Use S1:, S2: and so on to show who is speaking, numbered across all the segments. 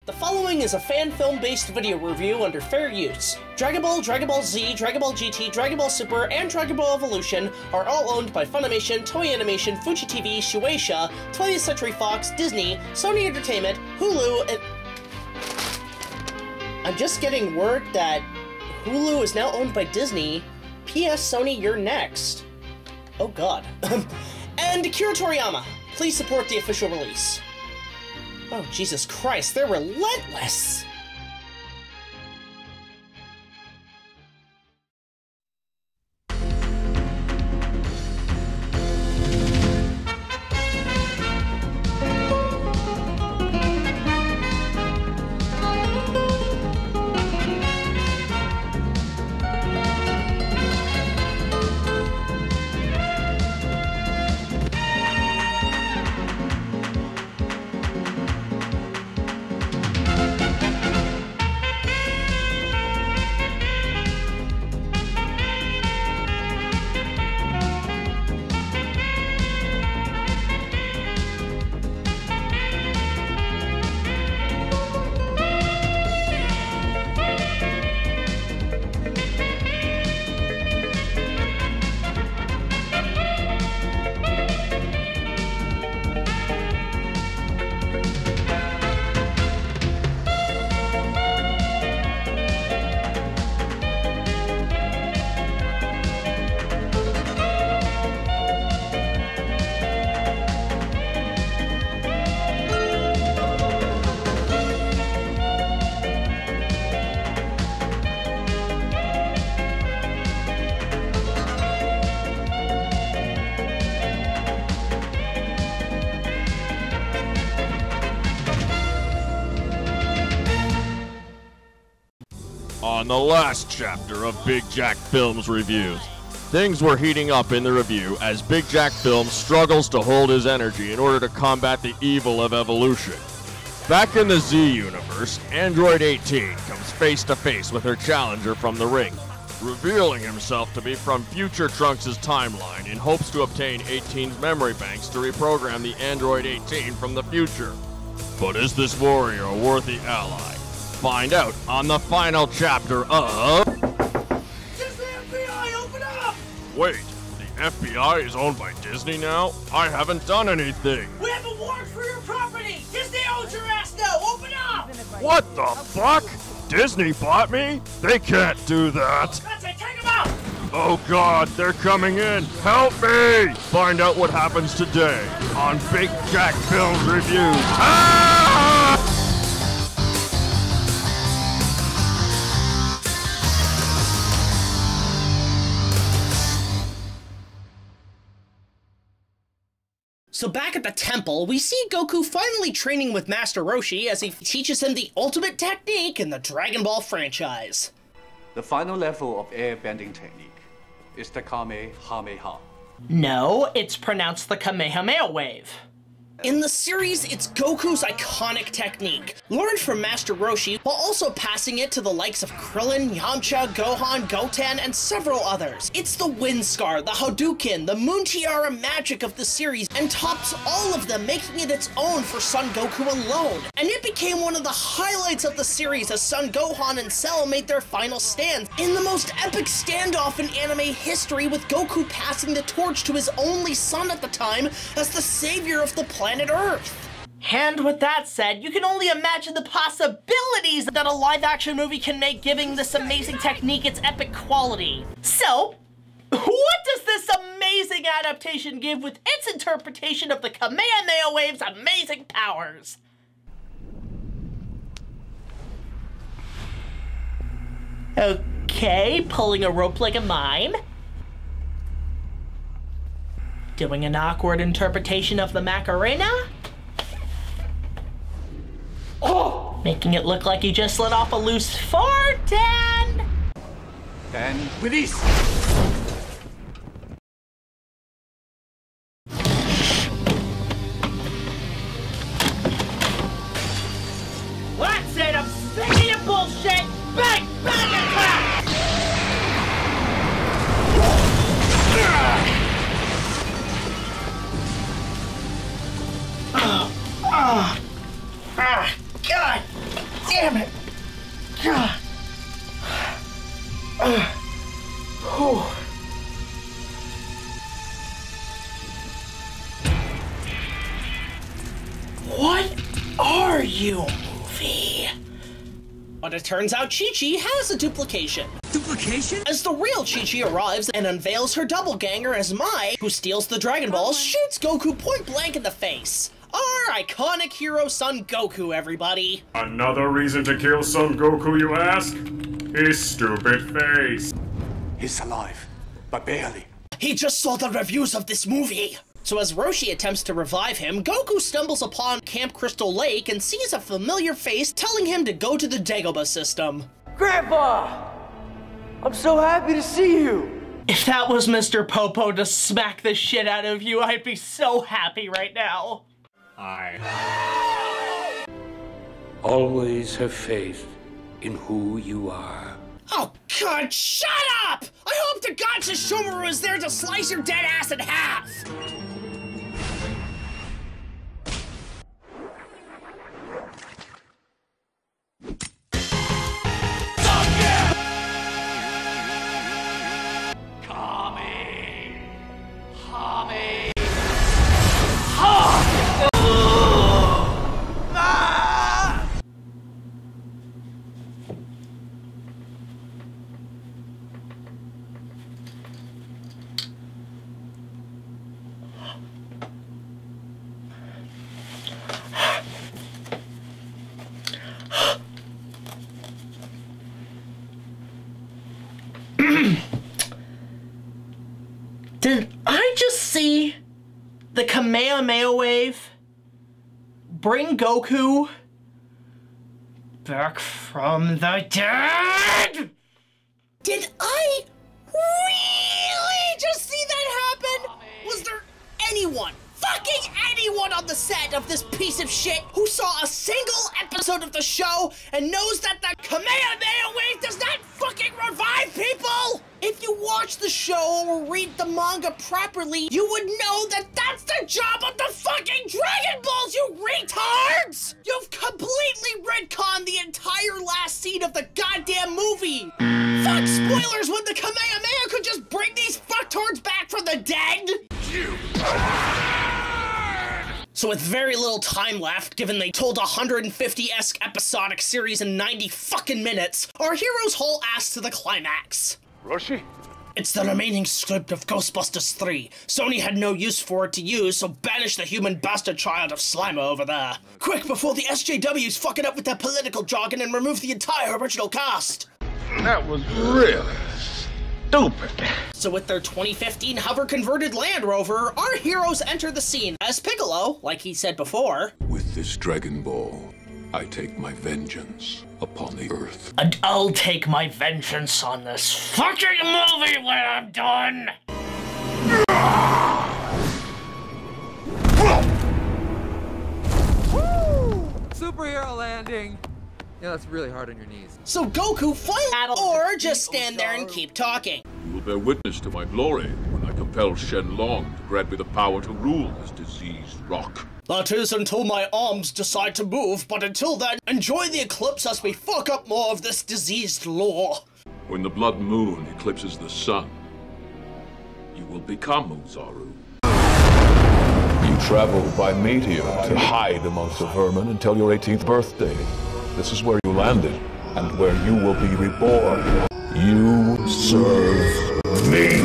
S1: The following is a fan film-based video review under fair use. Dragon Ball, Dragon Ball Z, Dragon Ball GT, Dragon Ball Super, and Dragon Ball Evolution are all owned by Funimation, Toei Animation, Fuji TV, Shueisha, 20th Century Fox, Disney, Sony Entertainment, Hulu, and... I'm just getting word that Hulu is now owned by Disney. P.S. Sony, you're next. Oh god. And Akira Toriyama. Please support the official release. Oh, Jesus Christ, they're relentless!
S2: On the last chapter of Big Jack Films reviews, things were heating up in the review as Big Jack Films struggles to hold his energy in order to combat the evil of evolution. Back in the Z universe, Android 18 comes face to face with her challenger from the ring, revealing himself to be from future Trunks' timeline in hopes to obtain 18's memory banks to reprogram the Android 18 from the future. But is this warrior a worthy ally? Find out on the final chapter of...
S3: It's the FBI! Open up!
S2: Wait, the FBI is owned by Disney now? I haven't done anything.
S3: We have a warrant for your property! Disney owns your ass now! Open up!
S2: What the fuck? Disney bought me? They can't do that.
S3: That's it! Take him out!
S2: Oh god, they're coming in. Help me! Find out what happens today on Big Jack Films Reviews. Ah!
S1: So back at the temple, we see Goku finally training with Master Roshi as he teaches him the ultimate technique in the Dragon Ball franchise.
S4: The final level of air bending technique is the Kamehameha.
S5: No, it's pronounced the Kamehameha wave.
S1: In the series, it's Goku's iconic technique, learned from Master Roshi, while also passing it to the likes of Krillin, Yamcha, Gohan, Goten, and several others. It's the Wind Scar, the Hadouken, the Moon Tiara magic of the series, and tops all of them, making it its own for Son Goku alone. And it became one of the highlights of the series as Son Gohan and Cell made their final stands in the most epic standoff in anime history, with Goku passing the torch to his only son at the time as the savior of the planet Earth.
S5: And with that said, you can only imagine the possibilities that a live-action movie can make, giving this amazing technique its epic quality. So, what does this amazing adaptation give with its interpretation of the Kamehameha wave's amazing powers? Okay, pulling a rope like a mime. Doing an awkward interpretation of the Macarena. Oh! Making it look like you just let off a loose fart
S4: Then release!
S5: That's it! I'm sick of your bullshit! Bang! Bang! Attack!
S1: God!
S5: damn it! God. What are you, movie? But it turns out Chi-Chi has a duplication.
S3: Duplication?
S5: As the real Chi-Chi arrives and unveils her doppelganger as Mai, who steals the Dragon Balls, shoots Goku point blank in the face. Our iconic hero Son Goku, everybody.
S6: Another reason to kill Son Goku, you ask? His stupid face.
S4: He's alive, but barely.
S5: He just saw the reviews of this movie. So as Roshi attempts to revive him, Goku stumbles upon Camp Crystal Lake and sees a familiar face telling him to go to the Dagobah system.
S3: Grandpa! I'm so happy to see you!
S5: If that was Mr. Popo to smack the shit out of you, I'd be so happy right now.
S7: Always have faith in who you are.
S5: Oh God, shut up! I hope to God Sesshomaru is there to slice your dead ass in half! Did I just see the Kamehameha wave bring Goku back from the dead? Did I really just see that happen? Was there anyone, fucking anyone on the set of this piece of shit who saw a single episode of the show and knows that the Kamehameha wave does not fucking revive people? If you watch the show or read the manga properly, you would know that that's the job of the fucking Dragon Balls, you retards! You've completely retconned the entire last scene of the goddamn movie! Fuck spoilers when the Kamehameha could just bring these fucktards back from the dead! So with very little time left, given they told a 150-esque episodic series in 90 fucking minutes, our heroes haul ass to the climax.
S6: Roshi?
S5: It's the remaining script of Ghostbusters 3. Sony had no use for it to use, so banish the human bastard child of Slimer over there. Quick, before the SJWs fuck it up with their political jargon and remove the entire original cast.
S6: That was really stupid.
S5: So with their 2015 hover-converted Land Rover, our heroes enter the scene as Piccolo, like he said before.
S8: With this Dragon Ball, I take my vengeance upon the Earth.
S5: And I'll take my vengeance on this fucking movie when I'm done!
S9: Superhero landing! Yeah, that's really hard on your knees.
S5: So Goku fight, or just stand there and keep talking.
S8: You will bear witness to my glory when I compel Shenlong to grant me the power to rule this diseased rock.
S5: That is until my arms decide to move, but until then, enjoy the eclipse as we fuck up more of this diseased lore.
S8: When the blood moon eclipses the sun, you will become Uzaru. You travel by meteor to hide amongst the vermin until your 18th birthday. This is where you landed, and where you will be reborn. You serve me.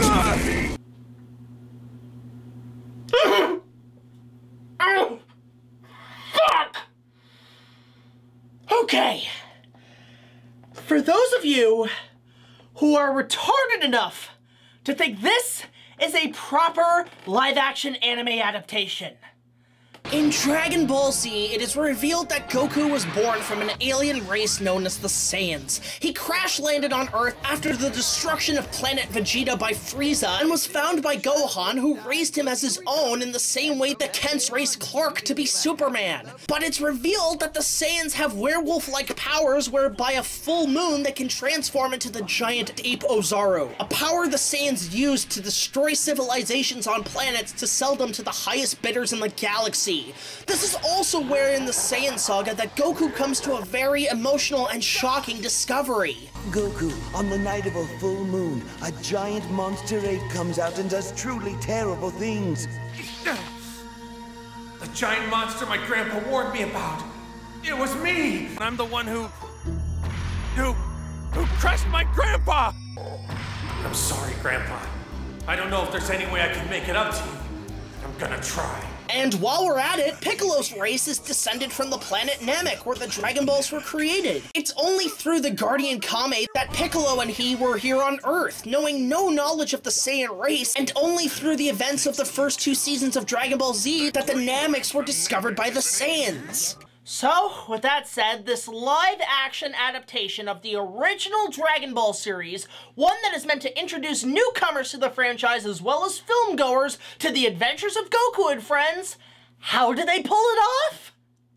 S5: Oh, fuck! Okay. For those of you who are retarded enough to think this is a proper live-action anime adaptation, in Dragon Ball Z, it is revealed that Goku was born from an alien race known as the Saiyans. He crash-landed on Earth after the destruction of planet Vegeta by Frieza and was found by Gohan, who raised him as his own in the same way that Kent's raised Clark to be Superman. But it's revealed that the Saiyans have werewolf-like powers whereby a full moon they can transform into the giant ape Ozaru, a power the Saiyans used to destroy civilizations on planets to sell them to the highest bidders in the galaxy.
S1: movie. This is also where in the Saiyan saga that Goku comes to a very emotional and shocking discovery.
S10: Goku, on the night of a full moon, a giant monster ape comes out and does truly terrible things.
S3: The giant monster my grandpa warned me about. It was me. I'm the one who crushed my grandpa. I'm sorry, Grandpa. I don't know if there's any way I can make it up to you. I'm gonna try.
S1: And while we're at it, Piccolo's race is descended from the planet Namek, where the Dragon Balls were created. It's only through the Guardian Kame that Piccolo and he were here on Earth, knowing no knowledge of the Saiyan race, and only through the events of the first 2 seasons of Dragon Ball Z that the Nameks were discovered by the Saiyans.
S5: So, with that said, this live-action adaptation of the original Dragon Ball series, one that is meant to introduce newcomers to the franchise as well as filmgoers to the adventures of Goku and friends, how did they pull it off?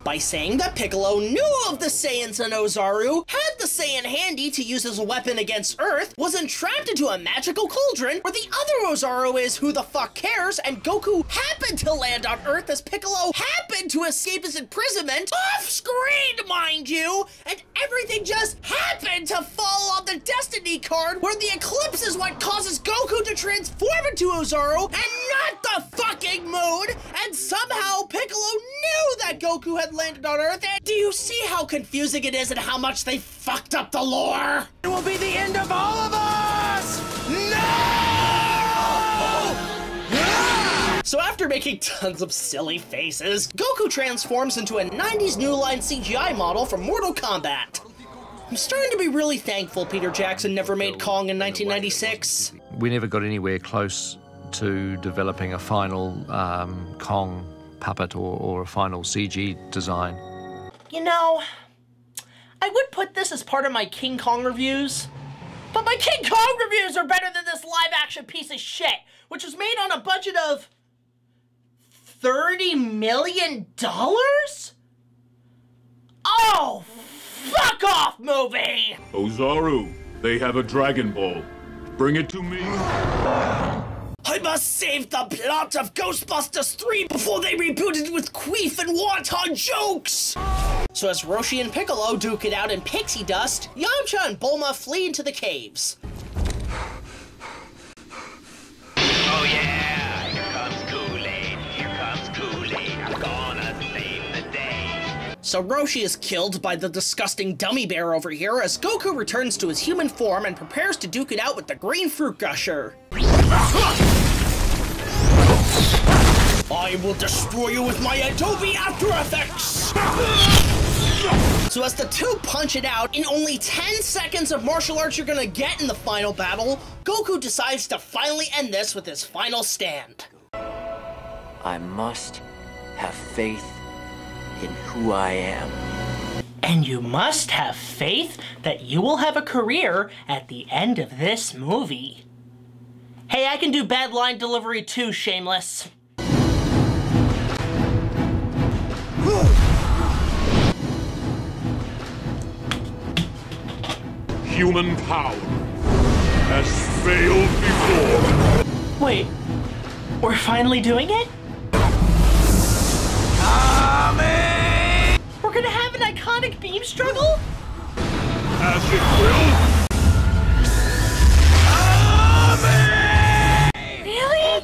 S1: By saying that Piccolo knew of the Saiyans and Ozaru, had the Saiyan handy to use as a weapon against Earth, was entrapped into a magical cauldron where the other Ozaru is who the fuck cares, and Goku happened to land on Earth as Piccolo happened to escape his imprisonment, off-screen, mind you, and everything just happened to fall on the Destiny card where the eclipse is what causes Goku to transform into Ozaru and not the fucking moon, and somehow Piccolo knew that Goku had landed on Earth, and do you see how confusing it is and how much they fucked up the lore?
S3: It will be the end of all of us!
S1: So after making tons of silly faces, Goku transforms into a 90s New Line CGI model from Mortal Kombat. I'm starting to be really thankful Peter Jackson never made Kong in 1996.
S11: We never got anywhere close to developing a final Kong puppet or a final CG design.
S5: You know, I would put this as part of my King Kong reviews, but my King Kong reviews are better than this live-action piece of shit, which was made on a budget of $30 million? Oh, fuck off, movie!
S8: Ozaru, they have a Dragon Ball. Bring it to me.
S1: I must save the plot of Ghostbusters 3 before they reboot it with queef and wanton jokes! So as Roshi and Piccolo duke it out in pixie dust, Yamcha and Bulma flee into the caves.
S12: Oh yeah, here comes Kool-Aid, here comes Kool-Aid, I'm gonna save the day.
S1: So Roshi is killed by the disgusting dummy bear over here as Goku returns to his human form and prepares to duke it out with the Green Fruit Gusher. I will destroy you with my Adobe After Effects! So as the two punch it out, in only 10 seconds of martial arts you're gonna get in the final battle, Goku decides to finally end this with his final stand.
S13: I must have faith in who I am.
S5: And you must have faith that you will have a career at the end of this movie. Hey, I can do bad line delivery too, Shameless.
S8: Human power has failed before.
S5: Wait, we're finally doing it? We're gonna have an iconic beam struggle?
S8: As it will.
S5: Really?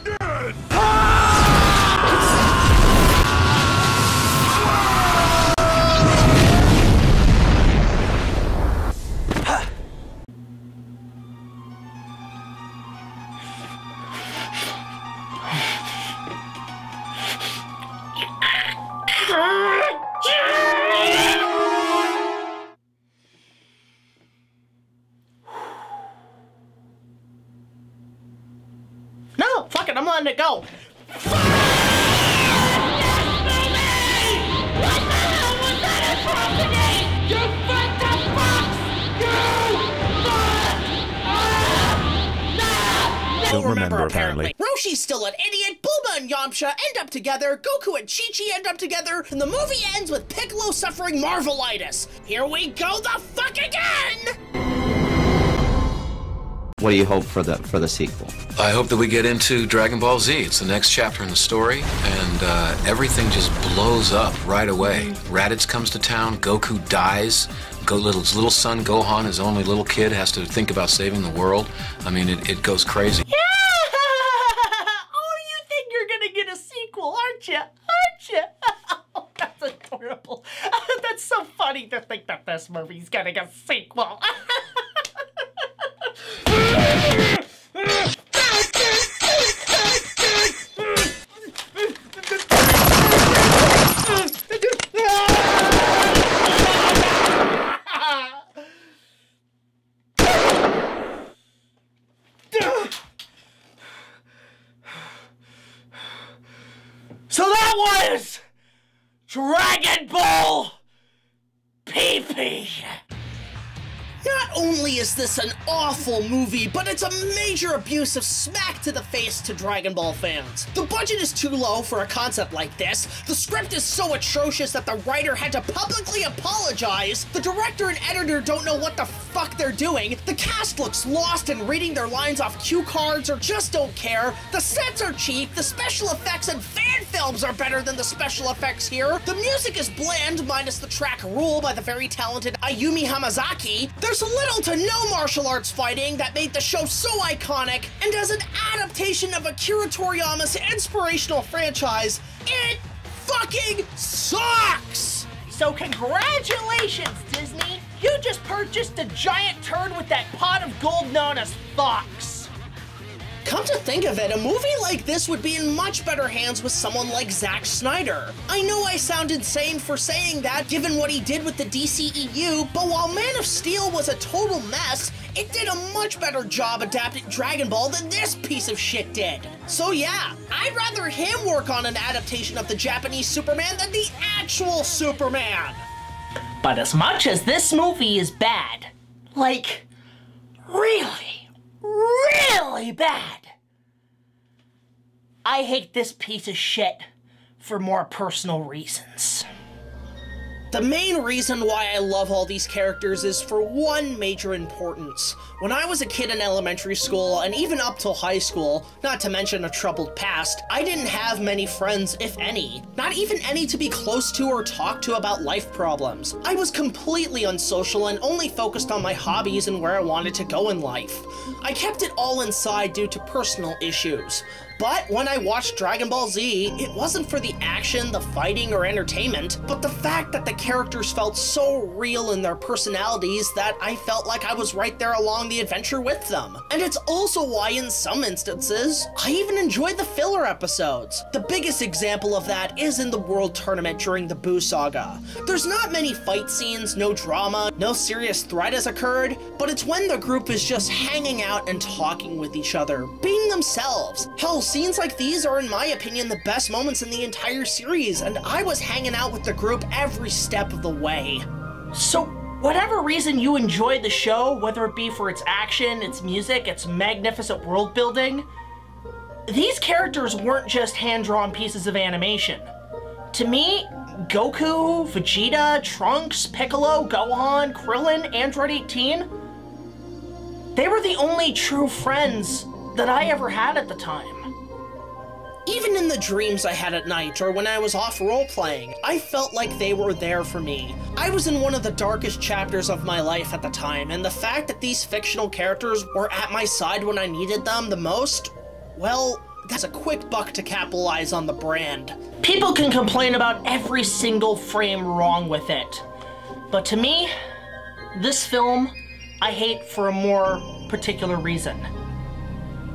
S5: No, fuck it, I'm letting it go.
S1: Don't remember apparently. Roshi's still an idiot, Bulma and Yamcha end up together, Goku and Chi-Chi end up together, and the movie ends with Piccolo suffering Marvelitis. Here we go the fuck again!
S14: What do you hope for the sequel?
S15: I hope that we get into Dragon Ball Z. It's the next chapter in the story, and everything just blows up right away. Raditz comes to town, Goku dies, his little son Gohan, his only little kid, has to think about saving the world. I mean, it goes crazy.
S5: Yeah! Oh, you think you're gonna get a sequel, aren't you? Aren't you? Oh, that's adorable. That's so funny to think that this movie's gonna get a sequel. So that was Dragon Ball PP.
S1: Not only is this an awful movie, but it's a major abuse of smack to the face to Dragon Ball fans. The budget is too low for a concept like this, the script is so atrocious that the writer had to publicly apologize, the director and editor don't know what the fuck they're doing, the cast looks lost in reading their lines off cue cards or just don't care, the sets are cheap, the special effects and fan films are better than the special effects here, the music is bland minus the track Rule by the very talented Ayumi Hamazaki, there's little to no martial arts fighting that made the show so iconic, and as an adaptation of Akira Toriyama's inspirational franchise, it fucking sucks!
S5: So congratulations, Disney! You just purchased a giant turd with that pot of gold known as Fox.
S1: Come to think of it, a movie like this would be in much better hands with someone like Zack Snyder. I know I sound insane for saying that, given what he did with the DCEU, but while Man of Steel was a total mess, it did a much better job adapting Dragon Ball than this piece of shit did. So yeah, I'd rather him work on an adaptation of the Japanese Superman than the actual Superman.
S5: But as much as this movie is bad, like, really bad, I hate this piece of shit for more personal reasons.
S1: The main reason why I love all these characters is for one major importance. When I was a kid in elementary school, and even up till high school, not to mention a troubled past, I didn't have many friends, if any. Not even any to be close to or talk to about life problems. I was completely unsocial and only focused on my hobbies and where I wanted to go in life. I kept it all inside due to personal issues. But when I watched Dragon Ball Z, it wasn't for the action, the fighting, or entertainment, but the fact that the characters felt so real in their personalities that I felt like I was right there along the adventure with them. And it's also why in some instances, I even enjoyed the filler episodes. The biggest example of that is in the World Tournament during the Buu Saga. There's not many fight scenes, no drama, no serious threat has occurred, but it's when the group is just hanging out and talking with each other, being themselves. Hell, scenes like these are, in my opinion, the best moments in the entire series, and I was hanging out with the group every step of the way.
S5: So, whatever reason you enjoyed the show, whether it be for its action, its music, its magnificent world building, these characters weren't just hand-drawn pieces of animation. To me, Goku, Vegeta, Trunks, Piccolo, Gohan, Krillin, Android 18, they were the only true friends that I ever had at the time.
S1: Even in the dreams I had at night, or when I was off role-playing, I felt like they were there for me. I was in one of the darkest chapters of my life at the time, and the fact that these fictional characters were at my side when I needed them the most, well, that's a quick buck to capitalize on the brand.
S5: People can complain about every single frame wrong with it, but to me, this film, I hate for a more particular reason.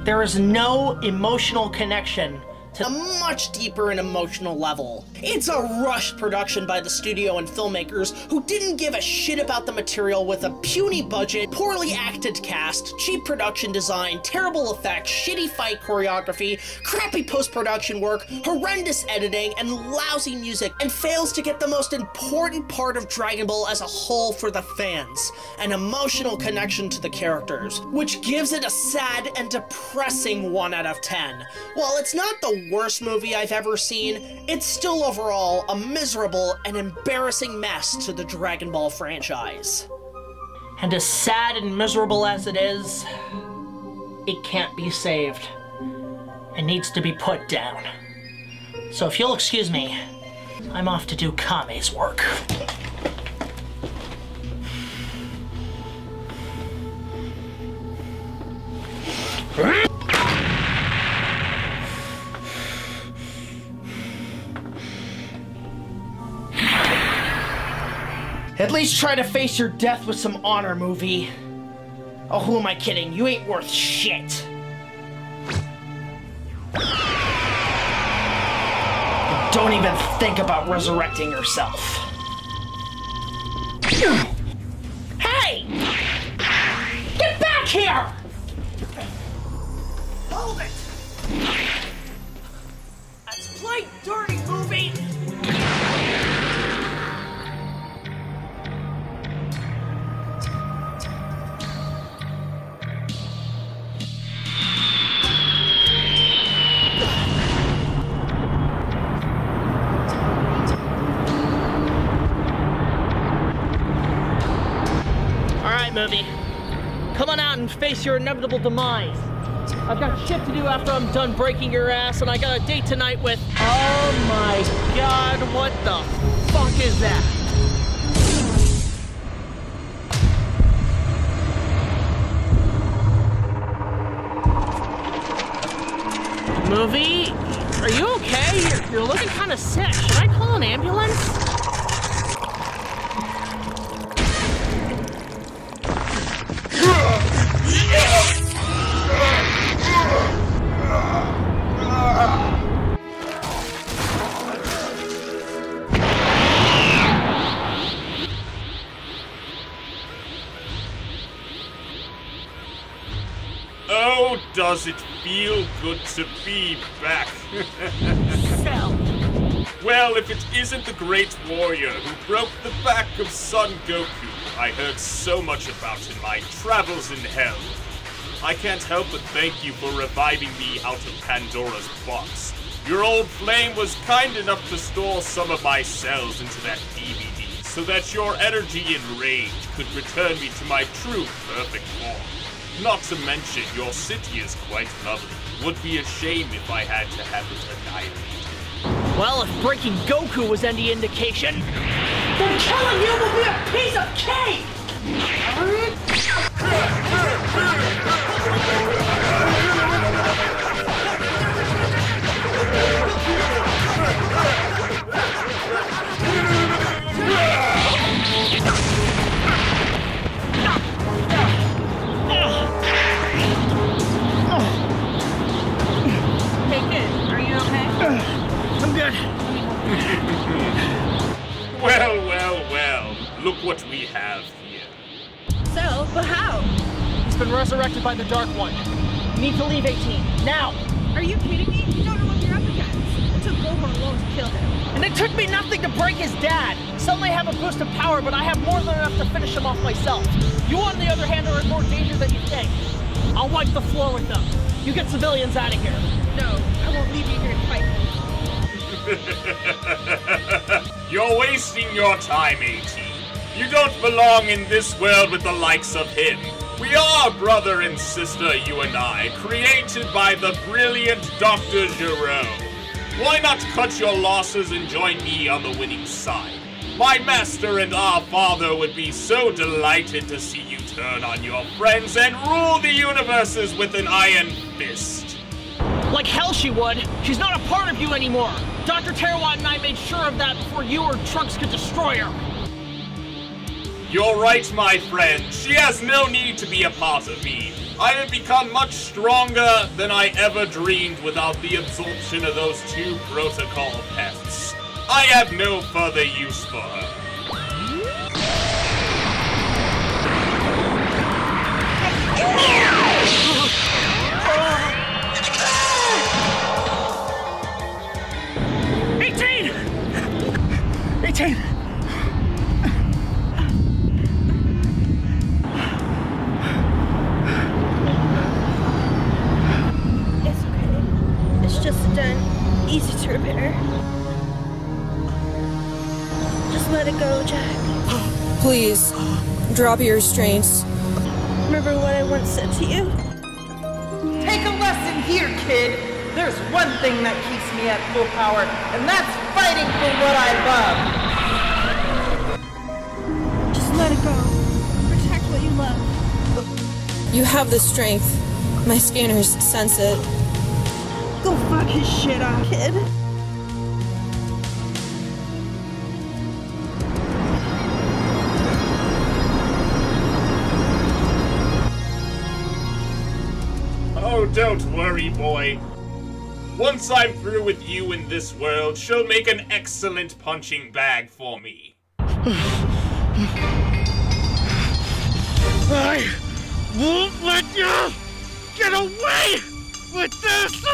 S5: There is no emotional connection to
S1: a much deeper and emotional level. It's a rushed production by the studio and filmmakers who didn't give a shit about the material, with a puny budget, poorly acted cast, cheap production design, terrible effects, shitty fight choreography, crappy post-production work, horrendous editing, and lousy music, and fails to get the most important part of Dragon Ball as a whole for the fans, an emotional connection to the characters, which gives it a sad and depressing 1 out of 10. While it's not the worst movie I've ever seen, it's still overall a miserable and embarrassing mess to the Dragon Ball franchise.
S5: And as sad and miserable as it is, it can't be saved. It needs to be put down. So if you'll excuse me, I'm off to do Kame's work. At least try to face your death with some honor, movie. Oh, who am I kidding? You ain't worth shit. Don't even think about resurrecting yourself. Hey! Get back here! Hold it! Let's play dirty, movie! Movie. Come on out and face your inevitable demise. I've got shit to do after I'm done breaking your ass, and I got a date tonight with... Oh my god, what the fuck is that? Movie? Are you okay? You're looking kind of sick. Should I call an ambulance?
S6: Oh, does it feel good to be back? Well, if it isn't the great warrior who broke the back of Son Goku I heard so much about in my travels in hell. I can't help but thank you for reviving me out of Pandora's box. Your old flame was kind enough to store some of my cells into that DVD so that your energy and rage could return me to my true perfect form. Not to mention, your city is quite lovely. Would be a shame if I had to have it annihilated.
S5: Well, if breaking Goku was any indication, then killing you will be a piece of cake!
S6: Well, look what we have here.
S16: So, but how?
S5: He's been resurrected by the Dark One. You need to leave 18, now!
S16: Are you kidding me? You don't know what you're up against. It took Gohan alone to kill him.
S5: And it took me nothing to break his dad! Some may have a boost of power, but I have more than enough to finish him off myself. You, on the other hand, are in more danger than you think. I'll wipe the floor with them. You get civilians out of here.
S16: No, I won't leave you here to fight.
S6: You're wasting your time, 18. You don't belong in this world with the likes of him. We are brother and sister, you and I, created by the brilliant Dr. Gero. Why not cut your losses and join me on the winning side? My master and our father would be so delighted to see you turn on your friends and rule the universes with an iron fist.
S5: Like hell she would. She's not a part of you anymore. Dr. Terawatt and I made sure of that before you or Trunks could destroy her.
S6: You're right, my friend. She has no need to be a part of me. I have become much stronger than I ever dreamed without the absorption of those two protocol pests. I have no further use for her.
S16: It's okay. It's just a dent. Easy to repair. Just let it go, Jack.
S17: Please, drop your restraints.
S16: Remember what I once said to you?
S17: Take a lesson here, kid. There's one thing that keeps me at full power, and that's fighting for what I love.
S16: Just let it go. Protect what you love.
S18: You have the strength. My scanners sense it.
S16: Go fuck his shit up, kid.
S6: Oh, don't worry, boy. Once I'm through with you in this world, she'll make an excellent punching bag for me.
S19: I won't let you get away with this!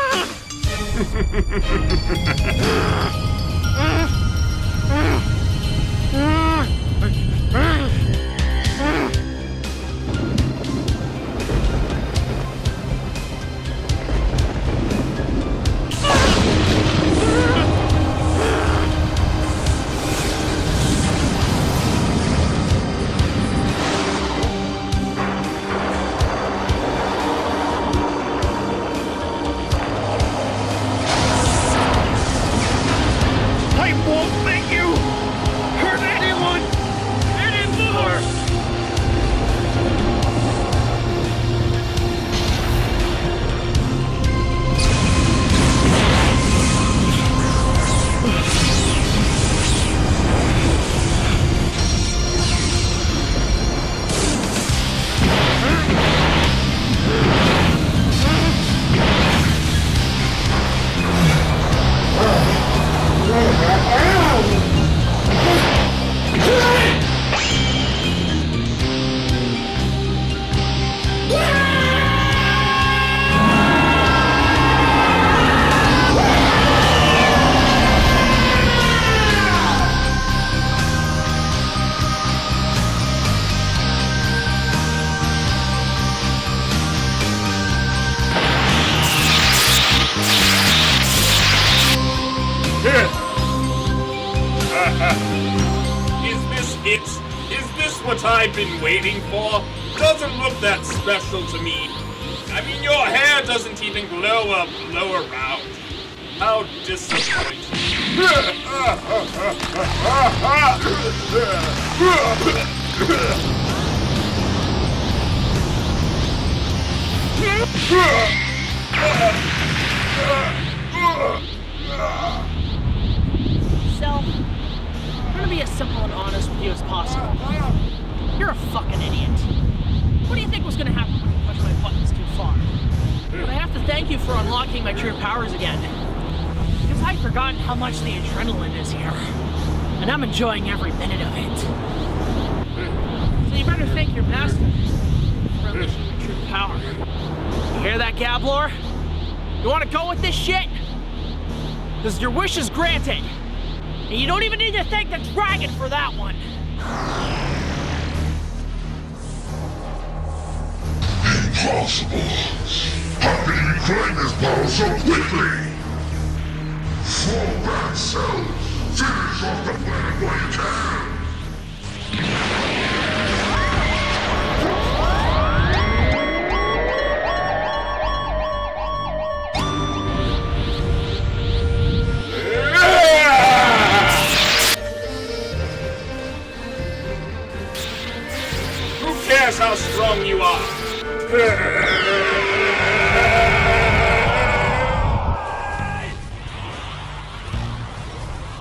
S6: Is this what I've been waiting for? Doesn't look that special to me. I mean, your hair doesn't even glow up, blow around. How disappointing.
S5: So, I'm gonna be as simple and honest with you as possible. You're a fucking idiot. What do you think was gonna happen when you pushed my buttons too far? But I have to thank you for unlocking my true powers again. Because I'd forgotten how much the adrenaline is here. And I'm enjoying every minute of it. So you better thank your master for unleashing your true power. You hear that, Gablor? You wanna go with this shit? Because your wish is granted. And you don't even need to thank the dragon for that one.
S19: Impossible! How can you reclaim this power so quickly? Fall back, Cell! Finish off the planet while you can!
S6: Who cares how strong you are?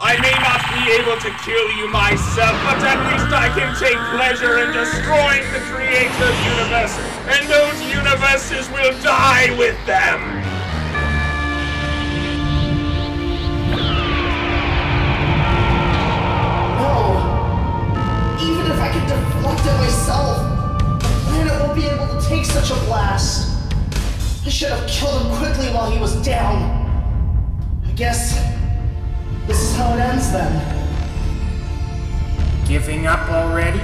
S6: I may not be able to kill you myself, but at least I can take pleasure in destroying the Creator's universe, and those universes will die with them!
S1: No! Even if I can deflect it myself, the planet won't be able to take such a blast. I should have killed him quickly while he was down. I guess this is how it ends then.
S20: Giving up already?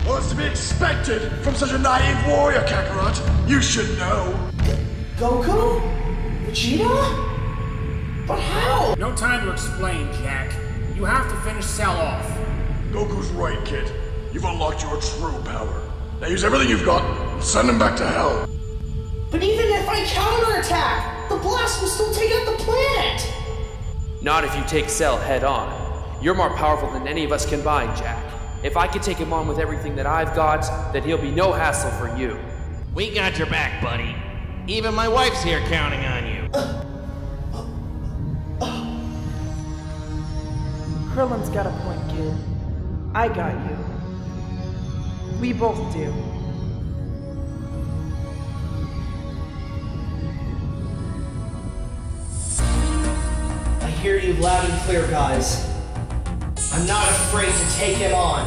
S19: Well, it's to be expected from such a naive warrior, Kakarot. You should know.
S1: Goku? Vegeta? But how?
S20: No time to explain, Jack. You have to finish Cell off.
S19: Goku's right, kid. You've unlocked your true power. Now use everything you've got and send him back to hell.
S1: But even if I counterattack, the blast will still take out the planet!
S21: Not if you take Cell head on. You're more powerful than any of us combined, Jack. If I can take him on with everything that I've got, then he'll be no hassle for you.
S20: We got your back, buddy. Even my wife's here counting on you.
S17: Krillin's got a point, kid. I got you. We both do.
S1: I hear you loud and clear, guys. I'm not afraid to take him on.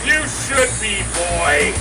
S6: You should be, boy!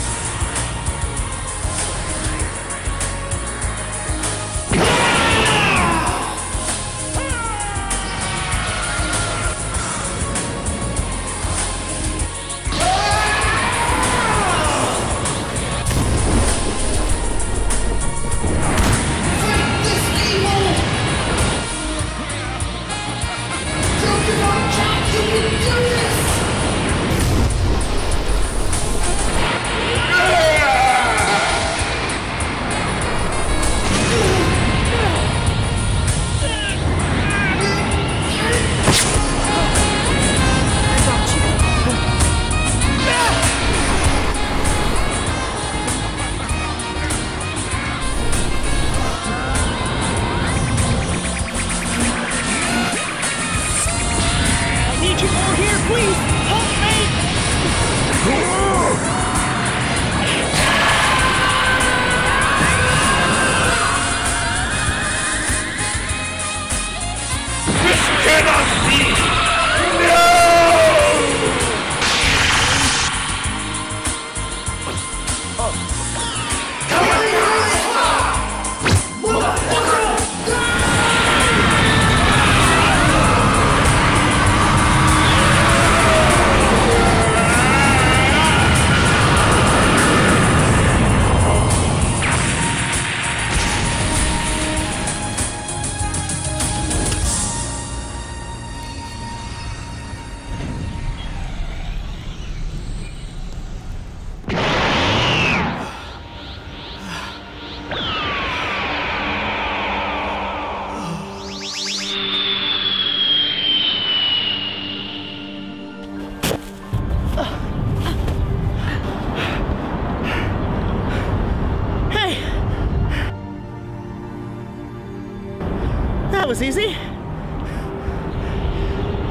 S5: That was easy.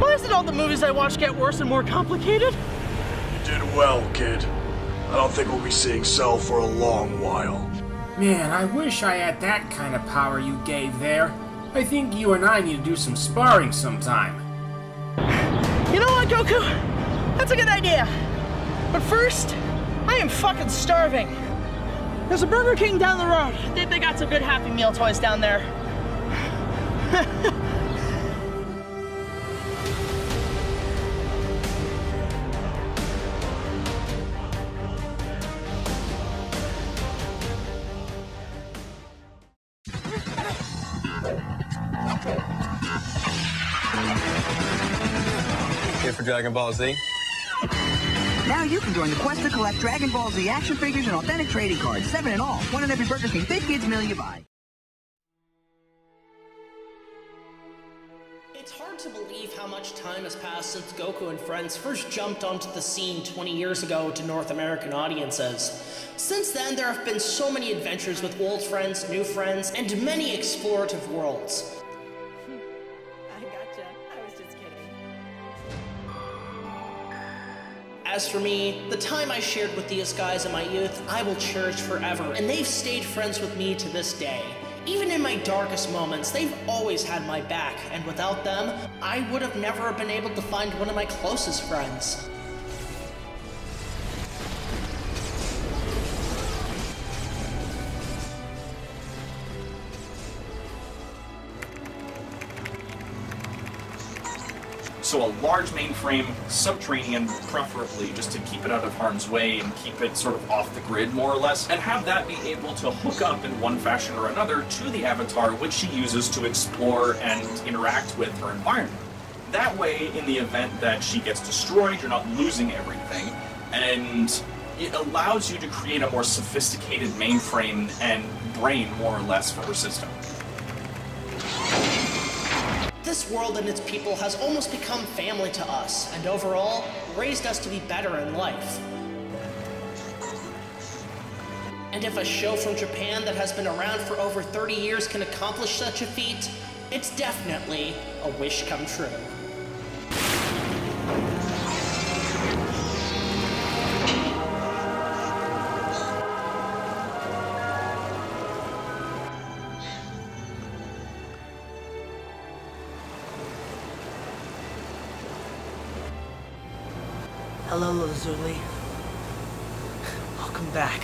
S5: Why is it all the movies I watch get worse and more complicated?
S22: You did well, kid. I don't think we'll be seeing Cell for a long while.
S20: Man, I wish I had that kind of power you gave there. I think you and I need to do some sparring sometime.
S5: You know what, Goku? That's a good idea. But first, I am fucking starving. There's a Burger King down the road. They got some good Happy Meal toys down there.
S23: Here for Dragon Ball Z?
S24: Now you can join the quest to collect Dragon Ball Z action figures and authentic trading cards, 7 in all, one in every Burger King Big Kids meal you buy.
S1: It's hard to believe how much time has passed since Goku and friends first jumped onto the scene 20 years ago to North American audiences. Since then, there have been so many adventures with old friends, new friends, and many explorative worlds.
S16: I gotcha. I was just kidding.
S1: As for me, the time I shared with these guys in my youth, I will cherish forever, and they've stayed friends with me to this day. Even in my darkest moments, they've always had my back, and without them, I would have never been able to find one of my closest friends.
S25: So a large mainframe, subterranean preferably, just to keep it out of harm's way and keep it sort of off the grid more or less, and have that be able to hook up in one fashion or another to the Avatar, which she uses to explore and interact with her environment. That way, in the event that she gets destroyed, you're not losing everything, and it allows you to create a more sophisticated mainframe and brain, more or less, for her system.
S1: This world and its people has almost become family to us, and overall, raised us to be better in life. And if a show from Japan that has been around for over 30 years can accomplish such a feat, it's definitely a wish come true.
S2: Hello, Lazuli. Welcome back.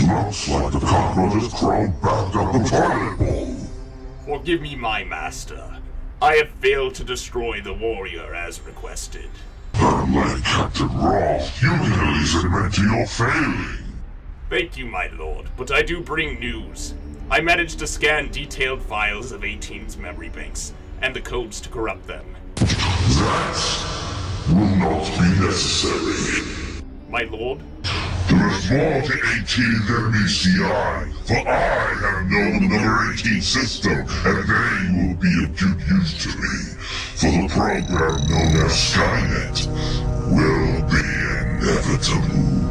S19: Looks like the cockroaches crawled back up the toilet bowl.
S6: Forgive me, my master. I have failed to destroy the warrior as requested.
S19: Unlike Captain Roth, you can at least admit to your failing.
S6: Thank you, my lord, but I do bring news. I managed to scan detailed files of A-Team's memory banks, and the codes to corrupt them.
S19: That will not be necessary.
S6: My lord?
S19: There is more to 18 than meets the eye, for I have known the number 18 system, and they will be of good use to me, for the program known as Skynet will be inevitable.